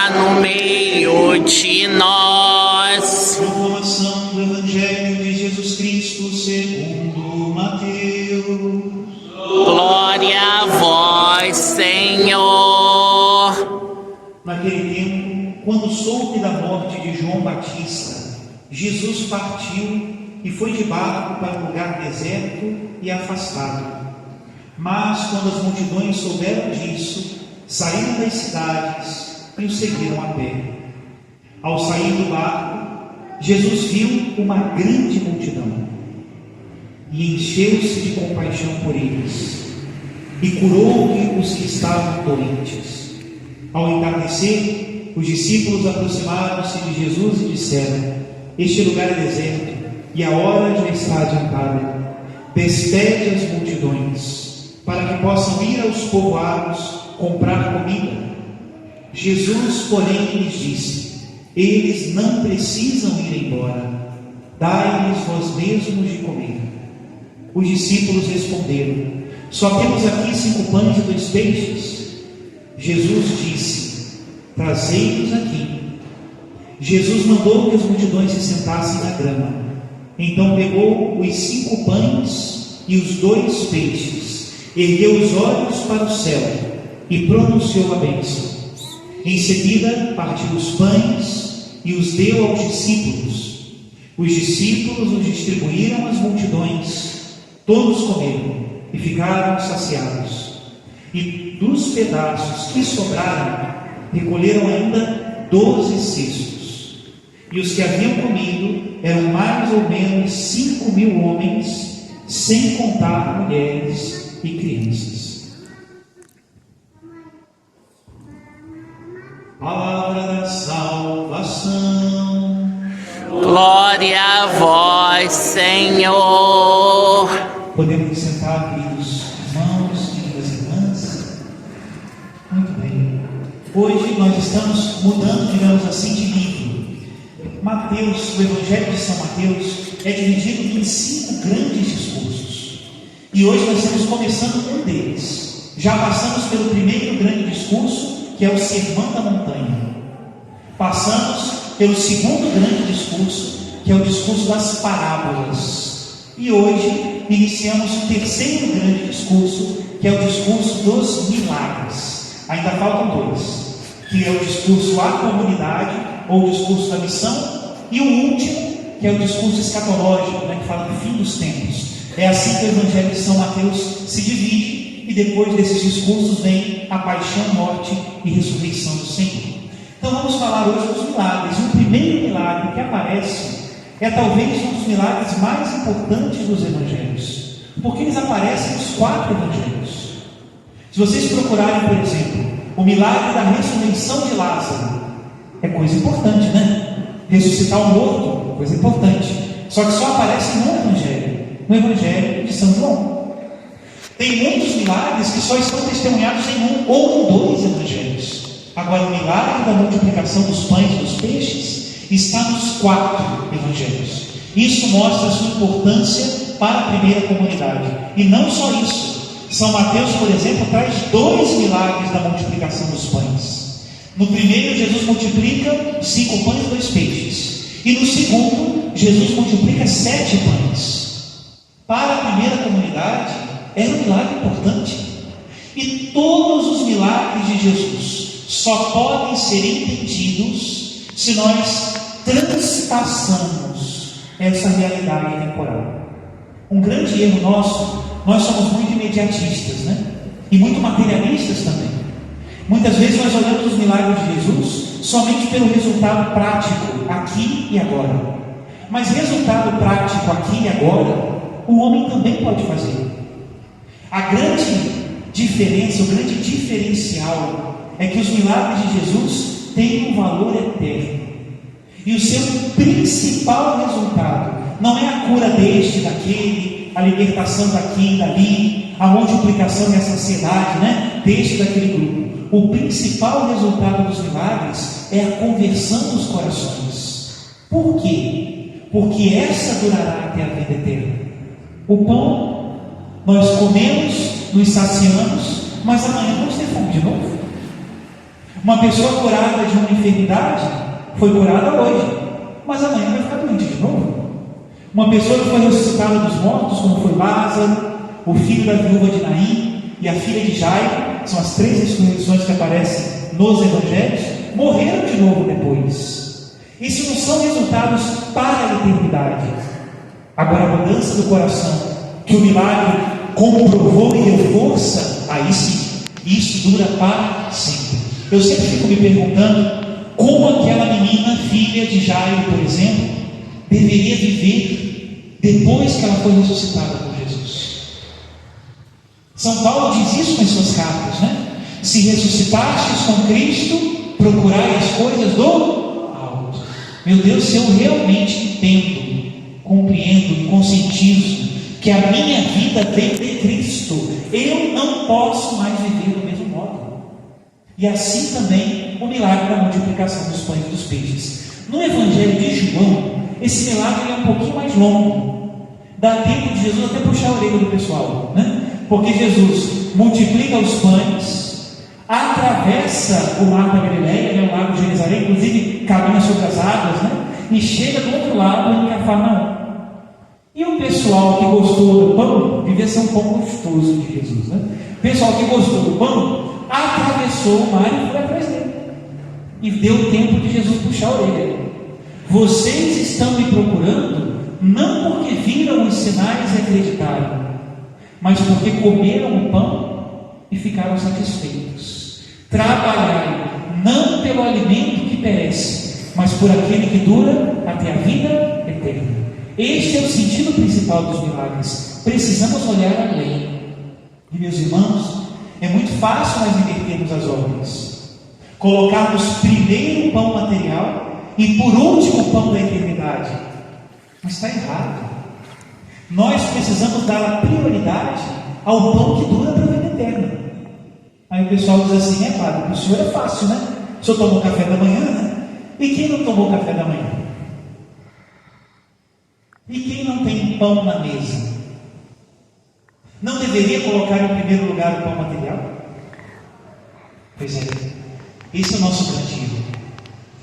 está no meio de nós. Proclamação do Evangelho de Jesus Cristo segundo Mateus. Glória a vós, Senhor. Naquele tempo, quando soube da morte de João Batista, Jesus partiu e foi de barco para um lugar deserto e afastado. Mas quando as multidões souberam disso, saíram das cidades e o seguiram a pé. Ao sair do barco, Jesus viu uma grande multidão e encheu-se de compaixão por eles e curou os que estavam doentes. Ao entardecer, os discípulos aproximaram-se de Jesus e disseram: este lugar é deserto e a hora já está adiantada. Despede as multidões, para que possam ir aos povoados comprar comida. Jesus, porém, lhes disse: eles não precisam ir embora, dai-lhes vós mesmos de comer. Os discípulos responderam: só temos aqui 5 pães e 2 peixes. Jesus disse: trazei-os aqui. Jesus mandou que as multidões se sentassem na grama. Então pegou os 5 pães e os 2 peixes, ergueu os olhos para o céu e pronunciou a bênção. Em seguida partiu os pães e os deu aos discípulos. Os discípulos os distribuíram às multidões. Todos comeram e ficaram saciados. E dos pedaços que sobraram, recolheram ainda 12 cestos. E os que haviam comido eram mais ou menos 5.000 homens, sem contar mulheres e crianças. Palavra da salvação. Glória a vós, Senhor. Podemos nos sentar, queridos irmãos, queridas irmãs. Muito bem. Hoje nós estamos mudando, digamos assim, de livro. Mateus, o Evangelho de São Mateus, é dividido em 5 grandes discursos. E hoje nós estamos começando um deles. Já passamos pelo primeiro grande discurso, que é o Sermão da Montanha. Passamos pelo segundo grande discurso, que é o discurso das parábolas. E hoje iniciamos o terceiro grande discurso, que é o discurso dos milagres. Ainda faltam 2, que é o discurso à comunidade, ou o discurso da missão, e o último, que é o discurso escatológico, que fala do fim dos tempos. É assim que o Evangelho de São Mateus se divide, e depois desses discursos vem a paixão, morte e ressurreição do Senhor. Então vamos falar hoje dos milagres. O primeiro milagre que aparece é talvez um dos milagres mais importantes dos Evangelhos, porque eles aparecem nos 4 Evangelhos. Se vocês procurarem, por exemplo, o milagre da ressurreição de Lázaro, é coisa importante, né? Ressuscitar um morto, coisa importante. Só que só aparece no Evangelho de São João. Tem muitos milagres que só estão testemunhados em 1 ou em 2 Evangelhos. Agora, o milagre da multiplicação dos pães e dos peixes está nos 4 Evangelhos. Isso mostra a sua importância para a primeira comunidade. E não só isso. São Mateus, por exemplo, traz 2 milagres da multiplicação dos pães. No primeiro, Jesus multiplica 5 pães e 2 peixes. E no segundo, Jesus multiplica 7 pães. Para a primeira comunidade, era um milagre importante. E todos os milagres de Jesus só podem ser entendidos se nós transpassamos essa realidade temporal. Um grande erro nosso, nós somos muito imediatistas, e muito materialistas também. Muitas vezes nós olhamos os milagres de Jesus somente pelo resultado prático, aqui e agora. Mas resultado prático aqui e agora, o homem também pode fazer. A grande diferença, o grande diferencial é que os milagres de Jesus têm um valor eterno. E o seu principal resultado não é a cura deste, daquele, a libertação daqui e dali, a multiplicação e a saciedade, deste e daquele grupo. O principal resultado dos milagres é a conversão dos corações. Por quê? Porque essa durará até a vida eterna. O pão, nós comemos, nos saciamos, mas amanhã vamos ter fome de novo. Uma pessoa curada de uma enfermidade foi curada hoje, mas amanhã vai ficar doente de novo. Uma pessoa que foi ressuscitada dos mortos, como foi Lázaro, o filho da viúva de Naim e a filha de Jairo, são as 3 ressurreições que aparecem nos evangelhos, morreram de novo depois. Isso não são resultados para a eternidade. Agora, a mudança do coração, que o milagre comprovou e deu força, aí sim, isso dura para sempre. Eu sempre fico me perguntando como aquela menina, filha de Jairo, por exemplo, deveria viver depois que ela foi ressuscitada por Jesus. São Paulo diz isso nas suas cartas, né? Se ressuscitastes com Cristo, procurai as coisas do alto. Meu Deus, se eu realmente entendo, compreendo e conscientizo que a minha vida vem de Cristo, eu não posso mais viver do mesmo modo. E assim também o milagre da multiplicação dos pães e dos peixes. No Evangelho de João, esse milagre é um pouquinho mais longo. Dá tempo de Jesus até puxar a orelha do pessoal, né? Porque Jesus multiplica os pães, atravessa o mar da Galileia, né, o lago de Genezaré, inclusive caminha sobre as águas, né? E chega do outro lado em Cafarnaum. E o pessoal que gostou do pão, devia ser um pão gostoso de Jesus, né? O pessoal que gostou do pão atravessou o mar e foi atrás dele. E deu tempo de Jesus puxar a orelha. Vocês estão me procurando não porque viram os sinais e acreditaram, mas porque comeram o pão e ficaram satisfeitos. Trabalhai não pelo alimento que perece, mas por aquele que dura até a vida eterna. Este é o sentido principal dos milagres. Precisamos olhar além. E meus irmãos, é muito fácil nós invertermos as ordens, colocarmos primeiro o pão material e por último o pão da eternidade. Mas está errado. Nós precisamos dar a prioridade ao pão que dura para a vida eterna. Aí o pessoal diz assim: padre, para o senhor é fácil, né? O senhor tomou café da manhã, né? E quem não tomou café da manhã? E quem não tem pão na mesa? Não deveria colocar em primeiro lugar o pão material? Pois é, esse é o nosso grande erro.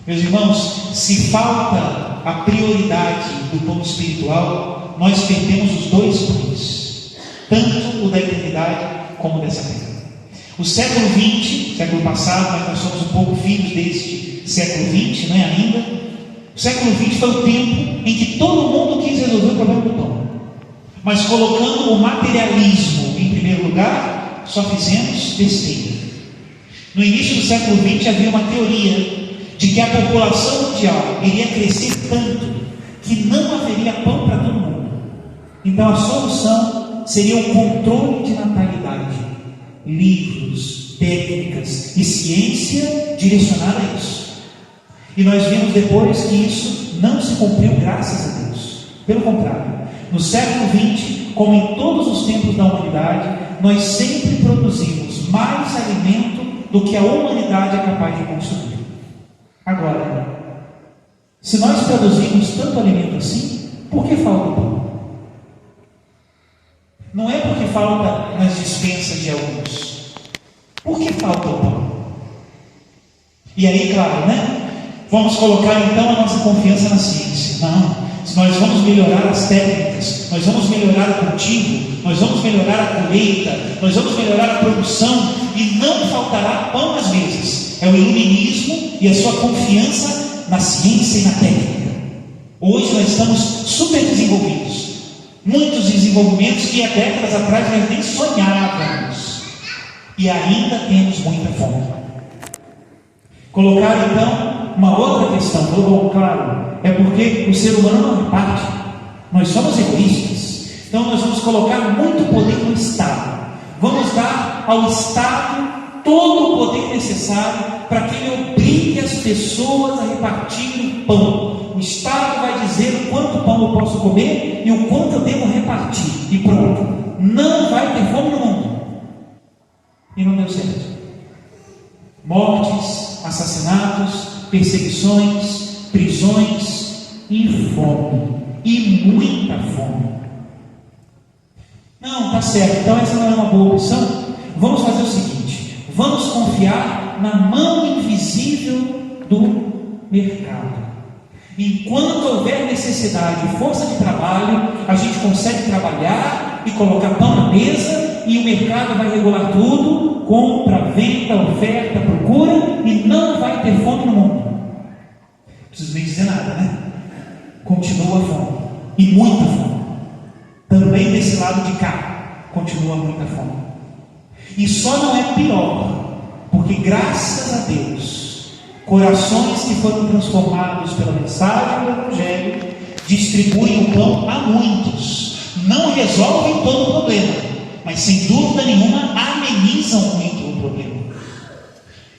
Meus irmãos, se falta a prioridade do pão espiritual, nós perdemos os 2 pães, tanto o da eternidade como o dessa terra. O século XX, século passado, mas nós somos um pouco filhos deste século XX, não é ainda? O século XX foi o tempo em que todo mundo quis resolver o problema do pão, mas colocando o materialismo em primeiro lugar, só fizemos besteira. No início do século XX havia uma teoria de que a população mundial iria crescer tanto que não haveria pão para todo mundo. Então a solução seria o controle de natalidade, livros, técnicas e ciência direcionada a isso. E nós vimos depois que isso não se cumpriu, graças a Deus. Pelo contrário, no século XX, como em todos os tempos da humanidade, nós sempre produzimos mais alimento do que a humanidade é capaz de consumir. Agora, se nós produzimos tanto alimento assim, por que falta pão? Não é porque falta nas dispensas de alguns. Por que falta o pão? E aí, claro, né? Vamos colocar então a nossa confiança na ciência. Não, se nós vamos melhorar as técnicas, nós vamos melhorar o cultivo, nós vamos melhorar a colheita, nós vamos melhorar a produção e não faltará pão às mesas. É o iluminismo e a sua confiança na ciência e na técnica. Hoje nós estamos super desenvolvidos, muitos desenvolvimentos que há décadas atrás nós nem sonhávamos, e ainda temos muita fome. Colocar então uma outra questão, bom, claro, é porque o ser humano não reparte, nós somos egoístas, então nós vamos colocar muito poder no Estado, vamos dar ao Estado todo o poder necessário para que ele obrigue as pessoas a repartir o pão. O Estado vai dizer o quanto pão eu posso comer e o quanto eu devo repartir, e pronto, não vai ter fome no mundo. E não deu certo. Mortes, assassinatos, perseguições, prisões e fome, e muita fome. Não, tá certo, então essa não é uma boa opção. Vamos fazer o seguinte: vamos confiar está na mão invisível do mercado. Enquanto houver necessidade e força de trabalho, a gente consegue trabalhar e colocar pão na mesa, e o mercado vai regular tudo: compra, venda, oferta, procura, e não vai ter fome no mundo. Não preciso nem dizer nada, né? Continua a fome, e muita fome. Também desse lado de cá continua muita fome. E só não é pior, porque graças a Deus, corações que foram transformados pela mensagem do Evangelho distribuem o pão a muitos. Não resolvem todo o problema, mas sem dúvida nenhuma amenizam muito o problema.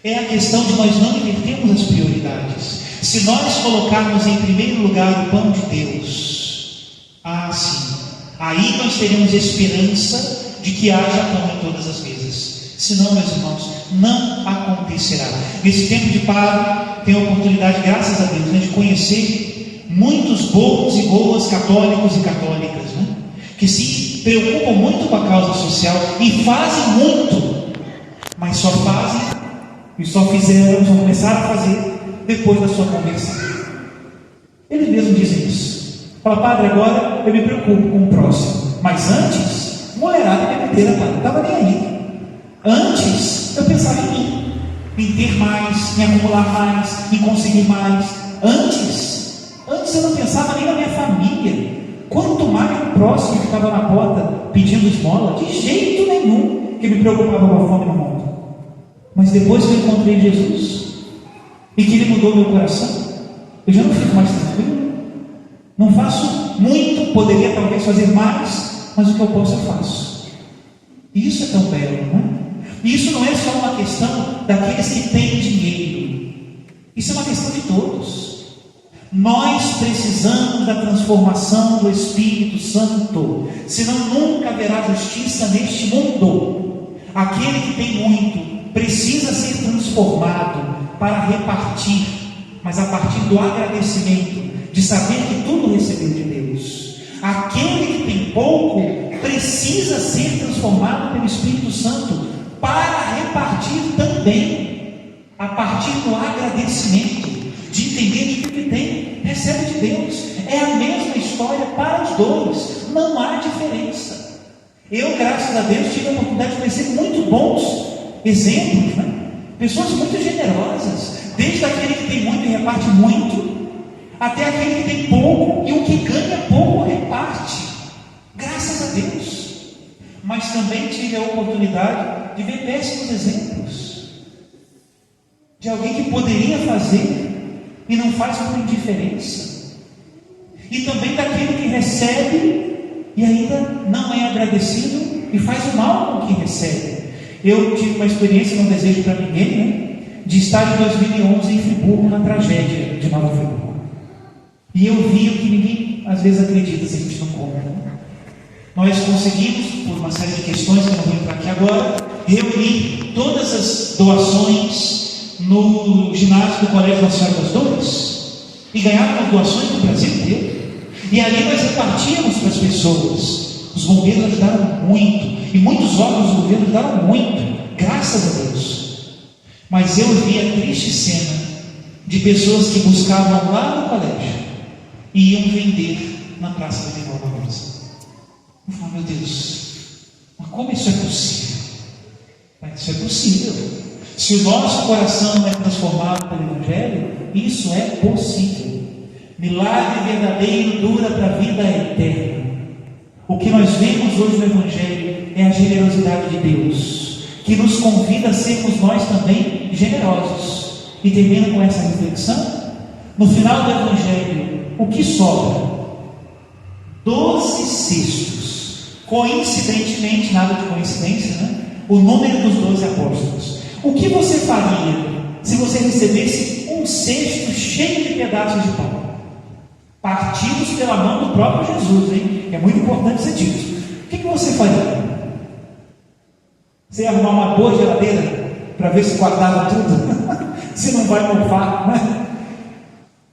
É a questão de nós não invertermos as prioridades. Se nós colocarmos em primeiro lugar o pão de Deus, sim, aí nós teremos esperança de que haja pão em todas as mesas. Senão, meus irmãos, não acontecerá. Nesse tempo de paro, tenho a oportunidade, graças a Deus, de conhecer muitos bons e boas católicos e católicas, que se preocupam muito com a causa social e fazem muito, mas só fazem e só começaram a fazer depois da sua conversão. Eles mesmos dizem isso. Fala: padre, agora eu me preocupo com o próximo, mas antes, mulherada e bebedeira, não estava nem aí. Antes eu pensava em mim, em ter mais, em acumular mais, em conseguir mais. Antes eu não pensava nem na minha família, quanto mais no próximo que estava na porta pedindo esmola. De jeito nenhum que me preocupava com a fome no mundo. Mas depois que eu encontrei Jesus e que Ele mudou meu coração, eu já não fico mais tranquilo. Não faço muito, poderia talvez fazer mais, mas o que eu posso eu faço. E isso é tão belo, não é? E isso não é só uma questão daqueles que têm dinheiro. Isso é uma questão de todos. Nós precisamos da transformação do Espírito Santo, senão nunca haverá justiça neste mundo. Aquele que tem muito precisa ser transformado para repartir, mas a partir do agradecimento, de saber que tudo recebeu de Deus. Aquele que tem pouco precisa ser transformado pelo Espírito Santo para repartir também, a partir do agradecimento, de entender que o que tem recebe de Deus. É a mesma história para os dois, não há diferença. Eu, graças a Deus, tive a oportunidade de conhecer muito bons exemplos, pessoas muito generosas, desde aquele que tem muito e reparte muito, até aquele que tem pouco e o que ganha pouco reparte, graças a Deus. Mas também tive a oportunidade de ver péssimos exemplos, de alguém que poderia fazer e não faz por indiferença, e também daquele que recebe e ainda não é agradecido e faz o mal com o que recebe. Eu tive uma experiência, não desejo para ninguém, de estar em 2011 em Friburgo, na tragédia de Nova Friburgo, e eu vi o que ninguém às vezes acredita se a gente não conta. Nós conseguimos, por uma série de questões que eu não vou entrar aqui agora, reunir todas as doações no ginásio do Colégio Nossa Senhora das Dores, e ganhávamos doações do Brasil inteiro, e ali nós repartíamos para as pessoas. Os bombeiros ajudaram muito, e muitos órgãos do governo ajudaram muito, graças a Deus. Mas eu vi a triste cena de pessoas que buscavam lá no colégio e iam vender na Praça da Menor Barbosa. Eu falo: meu Deus, mas como isso é possível? Isso é possível. Se o nosso coração é transformado pelo Evangelho, isso é possível. Milagre verdadeiro dura para a vida eterna. O que nós vemos hoje no Evangelho é a generosidade de Deus, que nos convida a sermos nós também generosos. E termino com essa reflexão. No final do Evangelho, o que sobra? 12 cestos. Coincidentemente, nada de coincidência, o número dos 12 apóstolos. O que você faria se você recebesse um cesto cheio de pedaços de pão, partidos pela mão do próprio Jesus, É muito importante ser dito. O que você faria? Você ia arrumar uma boa geladeira para ver se guardava tudo? Se não vai mofar,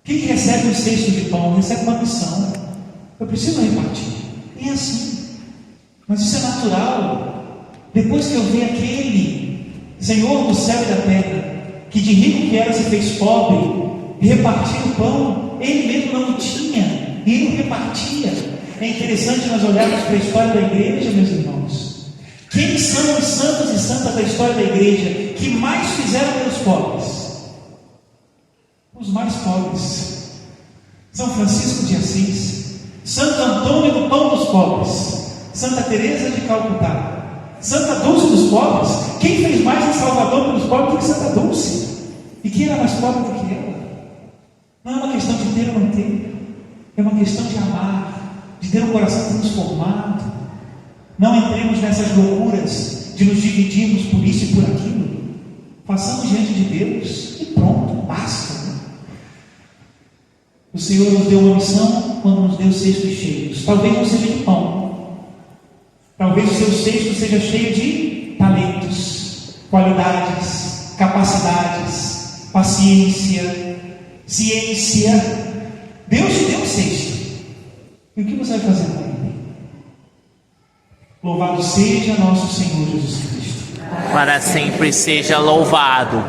Quem recebe um cesto de pão recebe uma missão. Eu preciso repartir. E é assim. Mas isso é natural. Depois que eu ver aquele Senhor do céu e da terra que de rico que era se fez pobre, repartir o pão, ele mesmo não o tinha, e ele repartia. É interessante nós olharmos para a história da igreja, meus irmãos. Quem são os santos e santas da história da igreja que mais fizeram pelos pobres? Os mais pobres. São Francisco de Assis, Santo Antônio do Pão dos Pobres, Santa Teresa de Calcutá, Santa Dulce dos Pobres. Quem fez mais em Salvador pelos pobres do que Santa Dulce? E quem era mais pobre do que ela? Não é uma questão de ter ou não ter, é uma questão de amar, de ter um coração transformado. Não entremos nessas loucuras de nos dividirmos por isso e por aquilo. Façamos diante de Deus e pronto, basta. O Senhor nos deu uma missão quando nos deu cestos cheios. Talvez não seja de pão, talvez o seu cesto seja cheio de talentos, qualidades, capacidades, paciência, ciência. Deus te deu um cesto. E o que você vai fazer com ele? Louvado seja nosso Senhor Jesus Cristo. Para sempre seja louvado.